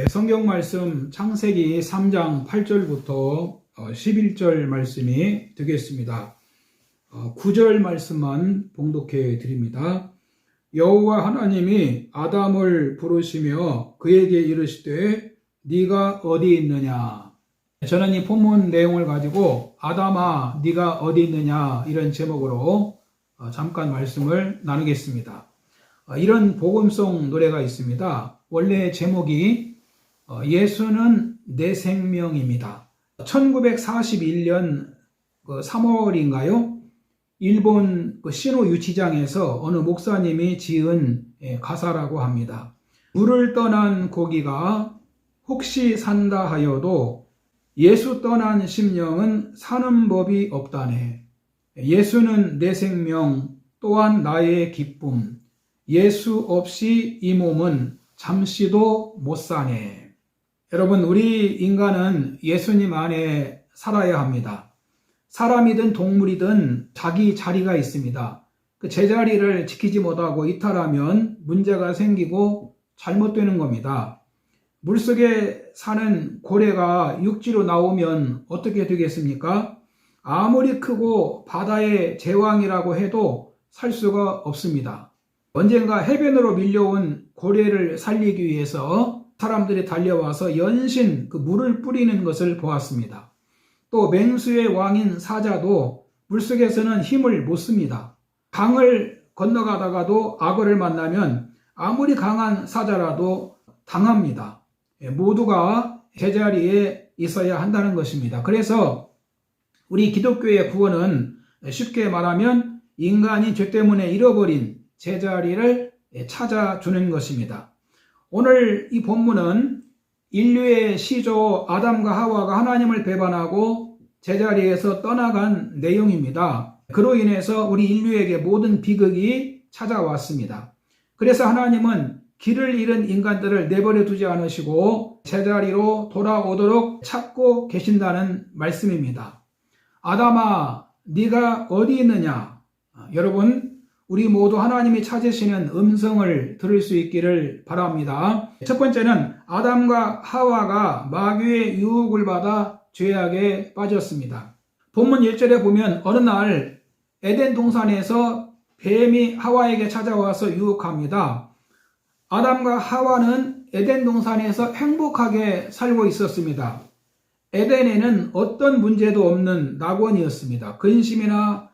성경 말씀 창세기 3장 8절부터 11절 말씀이 되겠습니다. 9절 말씀만 봉독해 드립니다. 여호와 하나님이 아담을 부르시며 그에게 이르시되 네가 어디 있느냐. 저는 이 본문 내용을 가지고 아담아 네가 어디 있느냐 이런 제목으로 잠깐 말씀을 나누겠습니다. 이런 복음송 노래가 있습니다. 원래 제목이 예수는 내 생명입니다. 1941년 3월인가요? 일본 시노 유치장에서 어느 목사님이 지은 가사라고 합니다. 물을 떠난 고기가 혹시 산다 하여도 예수 떠난 심령은 사는 법이 없다네. 예수는 내 생명 또한 나의 기쁨. 예수 없이 이 몸은 잠시도 못 사네. 여러분, 우리 인간은 예수님 안에 살아야 합니다. 사람이든 동물이든 자기 자리가 있습니다. 그 제자리를 지키지 못하고 이탈하면 문제가 생기고 잘못되는 겁니다. 물속에 사는 고래가 육지로 나오면 어떻게 되겠습니까? 아무리 크고 바다의 제왕이라고 해도 살 수가 없습니다. 언젠가 해변으로 밀려온 고래를 살리기 위해서 사람들이 달려와서 연신 그 물을 뿌리는 것을 보았습니다. 또 맹수의 왕인 사자도 물속에서는 힘을 못 씁니다. 강을 건너가다가도 악어를 만나면 아무리 강한 사자라도 당합니다. 모두가 제자리에 있어야 한다는 것입니다. 그래서 우리 기독교의 구원은 쉽게 말하면 인간이 죄 때문에 잃어버린 제자리를 찾아주는 것입니다. 오늘 이 본문은 인류의 시조 아담과 하와가 하나님을 배반하고 제자리에서 떠나간 내용입니다. 그로 인해서 우리 인류에게 모든 비극이 찾아왔습니다. 그래서 하나님은 길을 잃은 인간들을 내버려 두지 않으시고 제자리로 돌아오도록 찾고 계신다는 말씀입니다. 아담아, 네가 어디 있느냐? 여러분, 우리 모두 하나님이 찾으시는 음성을 들을 수 있기를 바랍니다. 첫 번째는 아담과 하와가 마귀의 유혹을 받아 죄악에 빠졌습니다. 본문 1절에 보면 어느 날 에덴 동산에서 뱀이 하와에게 찾아와서 유혹합니다. 아담과 하와는 에덴 동산에서 행복하게 살고 있었습니다. 에덴에는 어떤 문제도 없는 낙원이었습니다. 근심이나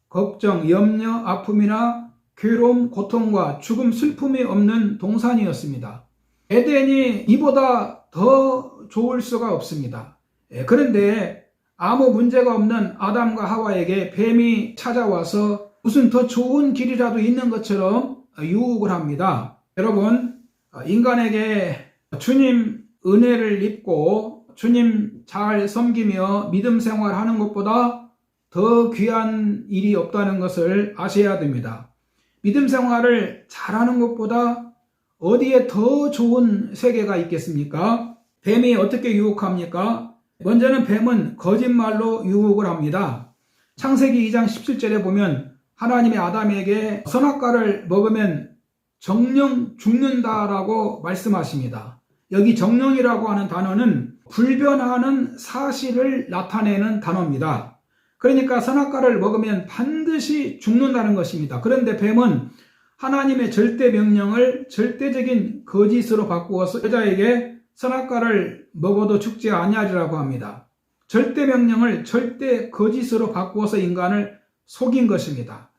걱정, 염려, 아픔이나 괴로움, 고통과 죽음, 슬픔이 없는 동산이었습니다. 에덴이 이보다 더 좋을 수가 없습니다. 그런데 아무 문제가 없는 아담과 하와에게 뱀이 찾아와서 무슨 더 좋은 길이라도 있는 것처럼 유혹을 합니다. 여러분, 인간에게 주님 은혜를 입고 주님 잘 섬기며 믿음 생활하는 것보다 더 귀한 일이 없다는 것을 아셔야 됩니다. 믿음 생활을 잘하는 것보다 어디에 더 좋은 세계가 있겠습니까? 뱀이 어떻게 유혹합니까? 먼저는 뱀은 거짓말로 유혹을 합니다. 창세기 2장 17절에 보면 하나님이 아담에게 선악과를 먹으면 정령 죽는다라고 말씀하십니다. 여기 정령이라고 하는 단어는 불변하는 사실을 나타내는 단어입니다. 그러니까 선악과를 먹으면 반드시 죽는다는 것입니다. 그런데 뱀은 하나님의 절대 명령을 절대적인 거짓으로 바꾸어서 여자에게 선악과를 먹어도 죽지 아니하리라고 합니다. 절대 명령을 절대 거짓으로 바꾸어서 인간을 속인 것입니다.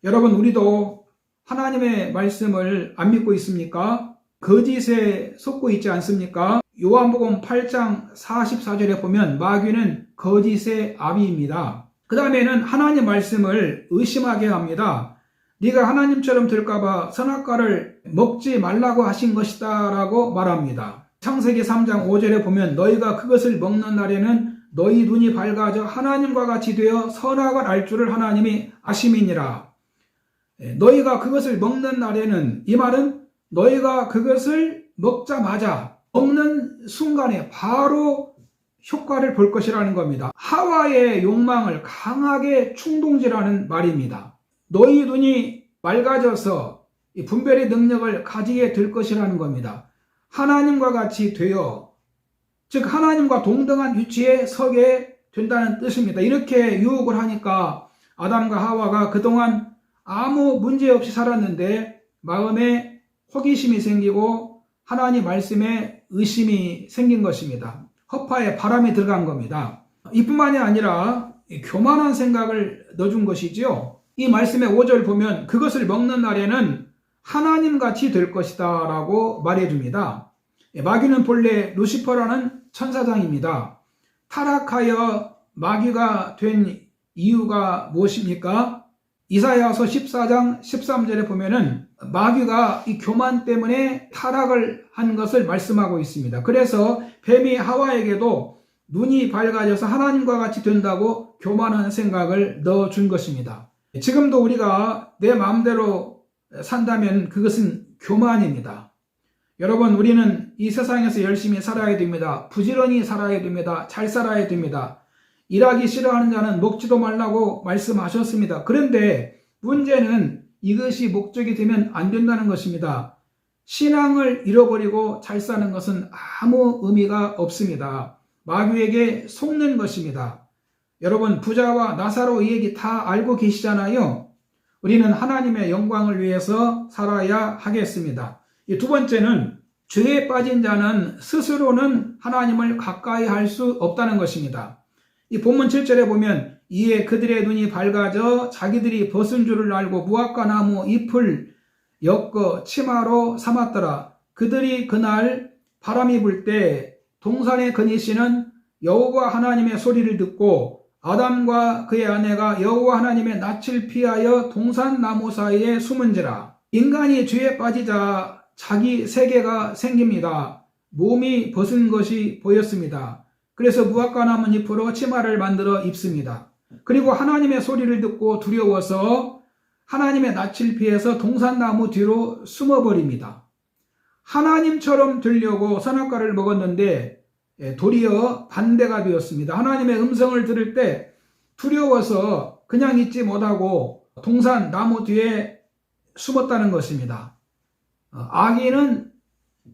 여러분, 우리도 하나님의 말씀을 안 믿고 있습니까? 거짓에 속고 있지 않습니까? 요한복음 8장 44절에 보면 마귀는 거짓의 아비입니다. 그 다음에는 하나님 말씀을 의심하게 합니다. 네가 하나님처럼 될까봐 선악과를 먹지 말라고 하신 것이다 라고 말합니다. 창세기 3장 5절에 보면 너희가 그것을 먹는 날에는 너희 눈이 밝아져 하나님과 같이 되어 선악을 알 줄을 하나님이 아심이니라. 너희가 그것을 먹는 날에는, 이 말은 너희가 그것을 먹자마자 먹는 순간에 바로 효과를 볼 것이라는 겁니다. 하와의 욕망을 강하게 충동질하는 말입니다. 너희 눈이 맑아져서 분별의 능력을 가지게 될 것이라는 겁니다. 하나님과 같이 되어, 즉 하나님과 동등한 위치에 서게 된다는 뜻입니다. 이렇게 유혹을 하니까 아담과 하와가 그동안 아무 문제 없이 살았는데 마음에 호기심이 생기고 하나님 말씀에 의심이 생긴 것입니다. 허파에 바람이 들어간 겁니다. 이뿐만이 아니라 교만한 생각을 넣어준 것이지요. 이 말씀의 5절 보면 그것을 먹는 날에는 하나님같이 될 것이다 라고 말해줍니다. 마귀는 본래 루시퍼라는 천사장입니다. 타락하여 마귀가 된 이유가 무엇입니까? 이사야서 14장 13절에 보면은 마귀가 이 교만 때문에 타락을 한 것을 말씀하고 있습니다. 그래서 뱀이 하와에게도 눈이 밝아져서 하나님과 같이 된다고 교만한 생각을 넣어준 것입니다. 지금도 우리가 내 마음대로 산다면 그것은 교만입니다. 여러분, 우리는 이 세상에서 열심히 살아야 됩니다. 부지런히 살아야 됩니다. 잘 살아야 됩니다. 일하기 싫어하는 자는 먹지도 말라고 말씀하셨습니다. 그런데 문제는 이것이 목적이 되면 안 된다는 것입니다. 신앙을 잃어버리고 잘 사는 것은 아무 의미가 없습니다. 마귀에게 속는 것입니다. 여러분, 부자와 나사로 이 얘기 다 알고 계시잖아요. 우리는 하나님의 영광을 위해서 살아야 하겠습니다. 이 두 번째는 죄에 빠진 자는 스스로는 하나님을 가까이 할 수 없다는 것입니다. 이 본문 7절에 보면 이에 그들의 눈이 밝아져 자기들이 벗은 줄을 알고 무화과 나무 잎을 엮어 치마로 삼았더라. 그들이 그날 바람이 불 때 동산에 거니시는 여호와 하나님의 소리를 듣고 아담과 그의 아내가 여호와 하나님의 낯을 피하여 동산 나무 사이에 숨은지라. 인간이 죄에 빠지자 자기 세계가 생깁니다. 몸이 벗은 것이 보였습니다. 그래서 무화과 나무 잎으로 치마를 만들어 입습니다. 그리고 하나님의 소리를 듣고 두려워서 하나님의 낯을 피해서 동산나무 뒤로 숨어버립니다. 하나님처럼 되려고 선악과를 먹었는데 도리어 반대가 되었습니다. 하나님의 음성을 들을 때 두려워서 그냥 있지 못하고 동산나무 뒤에 숨었다는 것입니다. 악인은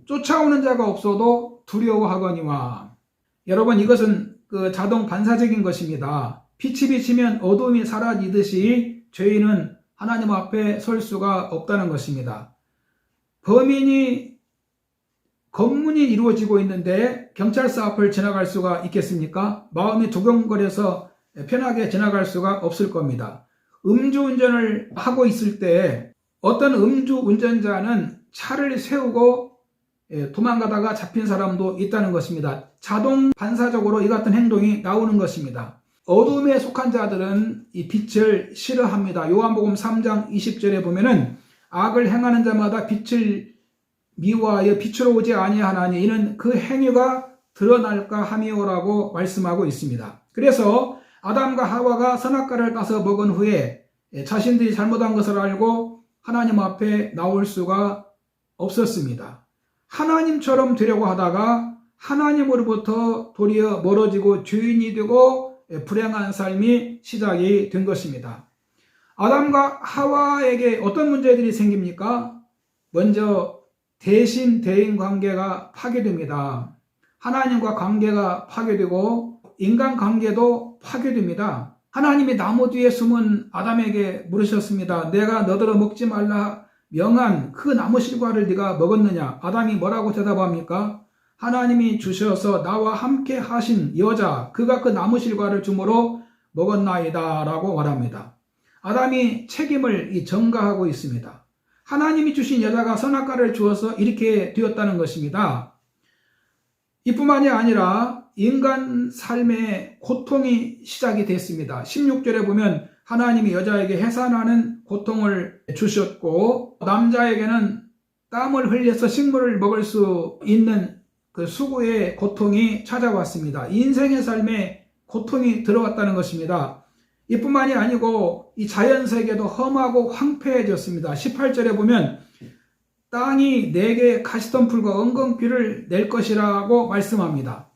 쫓아오는 자가 없어도 두려워하거니와. 여러분, 이것은 자동 반사적인 것입니다. 빛이 비치면 어둠이 사라지듯이 죄인은 하나님 앞에 설 수가 없다는 것입니다. 범인이 검문이 이루어지고 있는데 경찰서 앞을 지나갈 수가 있겠습니까? 마음이 두근거려서 편하게 지나갈 수가 없을 겁니다. 음주운전을 하고 있을 때 어떤 음주운전자는 차를 세우고 도망가다가 잡힌 사람도 있다는 것입니다. 자동 반사적으로 이 같은 행동이 나오는 것입니다. 어둠에 속한 자들은 이 빛을 싫어합니다. 요한복음 3장 20절에 보면은 악을 행하는 자마다 빛을 미워하여 빛으로 오지 아니하나니 이는 그 행위가 드러날까 함이오라고 말씀하고 있습니다. 그래서 아담과 하와가 선악과를 따서 먹은 후에 자신들이 잘못한 것을 알고 하나님 앞에 나올 수가 없었습니다. 하나님처럼 되려고 하다가 하나님으로부터 도리어 멀어지고 죄인이 되고 불행한 삶이 시작이 된 것입니다. 아담과 하와에게 어떤 문제들이 생깁니까? 먼저 대신 대인 관계가 파괴됩니다. 하나님과 관계가 파괴되고 인간 관계도 파괴됩니다. 하나님이 나무 뒤에 숨은 아담에게 물으셨습니다. 내가 너더러 먹지 말라 명한 그 나무 실과를 네가 먹었느냐? 아담이 뭐라고 대답합니까? 하나님이 주셔서 나와 함께 하신 여자, 그가 그 나무 실과를 주므로 먹었나이다 라고 말합니다. 아담이 책임을 전가하고 있습니다. 하나님이 주신 여자가 선악과를 주어서 이렇게 되었다는 것입니다. 이뿐만이 아니라 인간 삶의 고통이 시작이 됐습니다. 16절에 보면 하나님이 여자에게 해산하는 고통을 주셨고 남자에게는 땀을 흘려서 식물을 먹을 수 있는 그 수고의 고통이 찾아왔습니다. 인생의 삶에 고통이 들어왔다는 것입니다. 이뿐만이 아니고 이 자연세계도 험하고 황폐해졌습니다. 18절에 보면 땅이 내게 가시덤불과 엉겅퀴를 낼 것이라고 말씀합니다.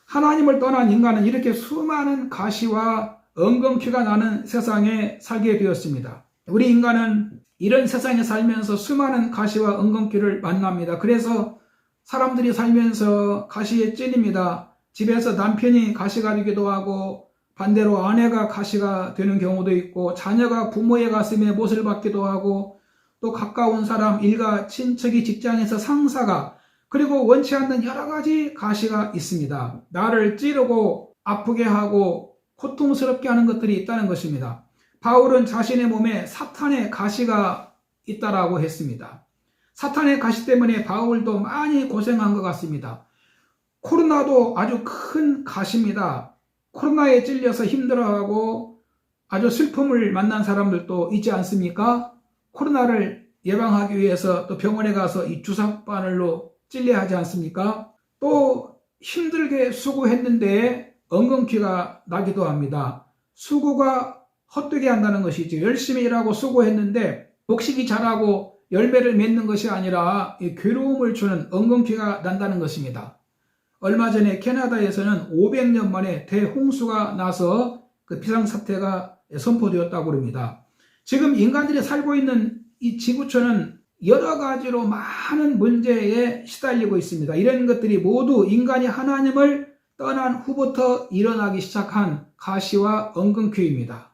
하나님을 떠난 인간은 이렇게 수많은 가시와 엉겅퀴가 나는 세상에 살게 되었습니다. 우리 인간은 이런 세상에 살면서 수많은 가시와 엉겅퀴를 만납니다. 그래서 사람들이 살면서 가시에 찔립니다. 집에서 남편이 가시가 되기도 하고 반대로 아내가 가시가 되는 경우도 있고 자녀가 부모의 가슴에 못을 박기도 하고 또 가까운 사람, 일가, 친척이, 직장에서 상사가 그리고 원치 않는 여러 가지 가시가 있습니다. 나를 찌르고 아프게 하고 고통스럽게 하는 것들이 있다는 것입니다. 바울은 자신의 몸에 사탄의 가시가 있다라고 했습니다. 사탄의 가시 때문에 바울도 많이 고생한 것 같습니다. 코로나도 아주 큰 가시입니다. 코로나에 찔려서 힘들어하고 아주 슬픔을 만난 사람들도 있지 않습니까? 코로나를 예방하기 위해서 또 병원에 가서 이 주사바늘로 찔려야 하지 않습니까? 또 힘들게 수고했는데 엉겅퀴가 나기도 합니다. 수고가 헛되게 한다는 것이죠. 열심히 일하고 수고했는데 곡식이 자라고 열매를 맺는 것이 아니라 괴로움을 주는 엉겅퀴가 난다는 것입니다. 얼마 전에 캐나다에서는 500년 만에 대홍수가 나서 그 비상사태가 선포되었다고 합니다. 지금 인간들이 살고 있는 이 지구촌은 여러 가지로 많은 문제에 시달리고 있습니다. 이런 것들이 모두 인간이 하나님을 떠난 후부터 일어나기 시작한 가시와 엉겅퀴입니다.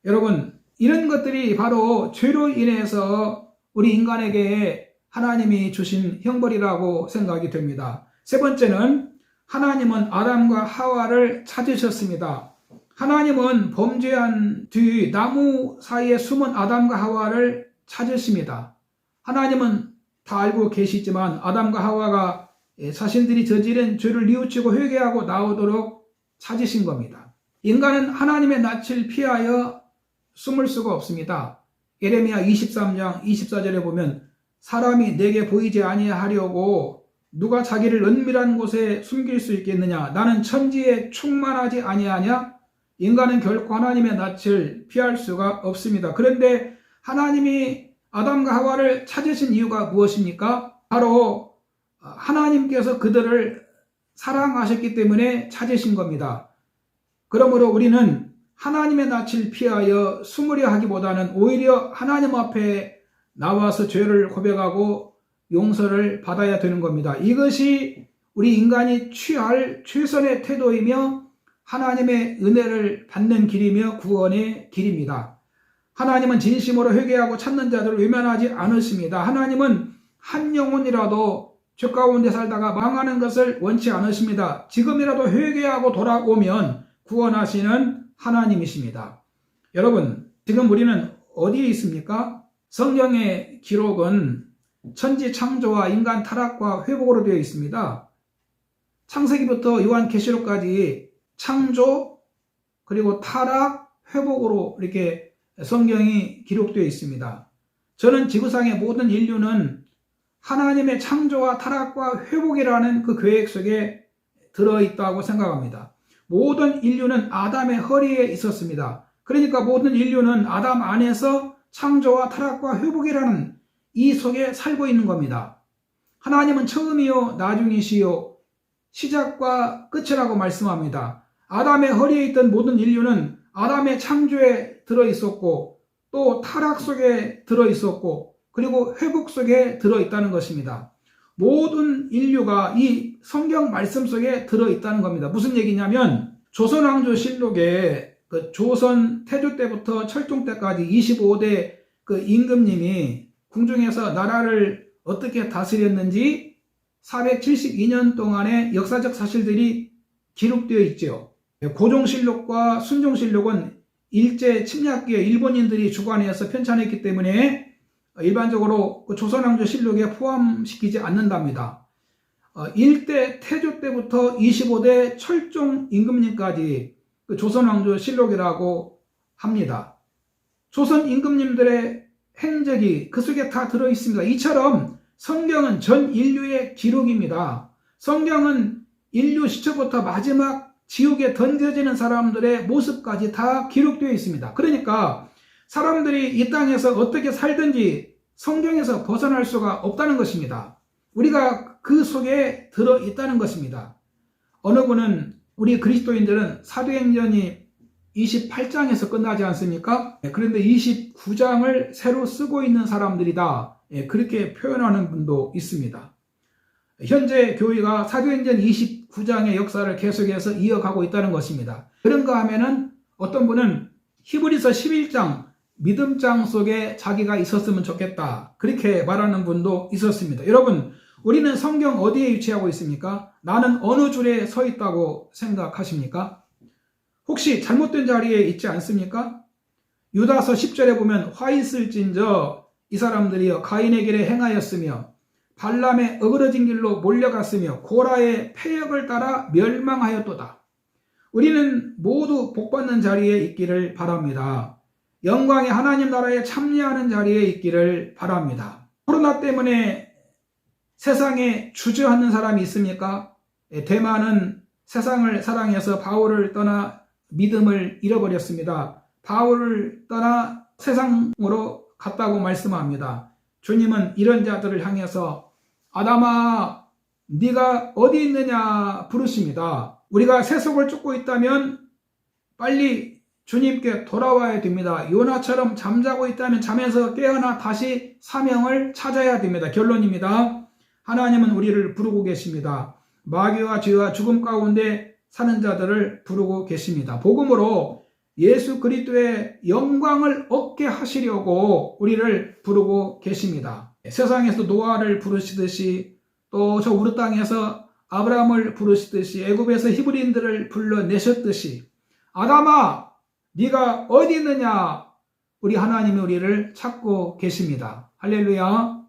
여러분, 이런 것들이 바로 죄로 인해서 우리 인간에게 하나님이 주신 형벌이라고 생각이 됩니다. 세 번째는 하나님은 아담과 하와를 찾으셨습니다. 하나님은 범죄한 뒤 나무 사이에 숨은 아담과 하와를 찾으십니다. 하나님은 다 알고 계시지만 아담과 하와가 자신들이 저지른 죄를 뉘우치고 회개하고 나오도록 찾으신 겁니다. 인간은 하나님의 낯을 피하여 숨을 수가 없습니다. 예레미야 23장 24절에 보면 사람이 내게 보이지 아니하려고 누가 자기를 은밀한 곳에 숨길 수 있겠느냐? 나는 천지에 충만하지 아니하냐? 인간은 결코 하나님의 낯을 피할 수가 없습니다. 그런데 하나님이 아담과 하와를 찾으신 이유가 무엇입니까? 바로 하나님께서 그들을 사랑하셨기 때문에 찾으신 겁니다. 그러므로 우리는 하나님의 낯을 피하여 숨으려 하기보다는 오히려 하나님 앞에 나와서 죄를 고백하고 용서를 받아야 되는 겁니다. 이것이 우리 인간이 취할 최선의 태도이며 하나님의 은혜를 받는 길이며 구원의 길입니다. 하나님은 진심으로 회개하고 찾는 자들을 외면하지 않으십니다. 하나님은 한 영혼이라도 죄 가운데 살다가 망하는 것을 원치 않으십니다. 지금이라도 회개하고 돌아오면 구원하시는 하나님이십니다. 여러분, 지금 우리는 어디에 있습니까? 성경의 기록은 천지 창조와 인간 타락과 회복으로 되어 있습니다. 창세기부터 요한계시록까지 창조 그리고 타락, 회복으로 이렇게 성경이 기록되어 있습니다. 저는 지구상의 모든 인류는 하나님의 창조와 타락과 회복이라는 그 계획 속에 들어있다고 생각합니다. 모든 인류는 아담의 허리에 있었습니다. 그러니까 모든 인류는 아담 안에서 창조와 타락과 회복이라는 이 속에 살고 있는 겁니다. 하나님은 처음이요 나중이시요 시작과 끝이라고 말씀합니다. 아담의 허리에 있던 모든 인류는 아담의 창조에 들어있었고 또 타락 속에 들어있었고 그리고 회복 속에 들어있다는 것입니다. 모든 인류가 이 성경 말씀 속에 들어있다는 겁니다. 무슨 얘기냐면 조선왕조실록에 그 조선 태조 때부터 철종 때까지 25대 그 임금님이 궁중에서 나라를 어떻게 다스렸는지 472년 동안의 역사적 사실들이 기록되어 있죠. 고종실록과 순종실록은 일제 침략기에 일본인들이 주관해서 편찬했기 때문에 일반적으로 그 조선왕조실록에 포함시키지 않는답니다. 1대 태조 때부터 25대 철종 임금님까지 그 조선왕조실록이라고 합니다. 조선 임금님들의 행적이 그 속에 다 들어있습니다. 이처럼 성경은 전 인류의 기록입니다. 성경은 인류 시초부터 마지막 지옥에 던져지는 사람들의 모습까지 다 기록되어 있습니다. 그러니까 사람들이 이 땅에서 어떻게 살든지 성경에서 벗어날 수가 없다는 것입니다. 우리가 그 속에 들어있다는 것입니다. 어느 분은 우리 그리스도인들은 사도행전이 28장에서 끝나지 않습니까? 그런데 29장을 새로 쓰고 있는 사람들이다. 그렇게 표현하는 분도 있습니다. 현재 교회가 사도행전 29장의 역사를 계속해서 이어가고 있다는 것입니다. 그런가 하면은 어떤 분은 히브리서 11장 믿음장 속에 자기가 있었으면 좋겠다, 그렇게 말하는 분도 있었습니다. 여러분, 우리는 성경 어디에 위치하고 있습니까? 나는 어느 줄에 서 있다고 생각하십니까? 혹시 잘못된 자리에 있지 않습니까? 유다서 10절에 보면 화 있을진저 이 사람들이여 가인의 길에 행하였으며 발람의 어그러진 길로 몰려갔으며 고라의 패역을 따라 멸망하였도다. 우리는 모두 복받는 자리에 있기를 바랍니다. 영광의 하나님 나라에 참여하는 자리에 있기를 바랍니다. 코로나 때문에 세상에 주저하는 사람이 있습니까? 대만은 세상을 사랑해서 바울을 떠나 믿음을 잃어버렸습니다. 바울을 떠나 세상으로 갔다고 말씀합니다. 주님은 이런 자들을 향해서 아담아, 네가 어디 있느냐 부르십니다. 우리가 세속을 쫓고 있다면 빨리 주님께 돌아와야 됩니다. 요나처럼 잠자고 있다면 잠에서 깨어나 다시 사명을 찾아야 됩니다. 결론입니다. 하나님은 우리를 부르고 계십니다. 마귀와 죄와 죽음 가운데 사는 자들을 부르고 계십니다. 복음으로 예수 그리스도의 영광을 얻게 하시려고 우리를 부르고 계십니다. 세상에서 노아를 부르시듯이 또 저 우리 땅에서 아브라함을 부르시듯이 애굽에서 히브리인들을 불러내셨듯이 아담아, 네가 어디 있느냐, 우리 하나님이 우리를 찾고 계십니다. 할렐루야.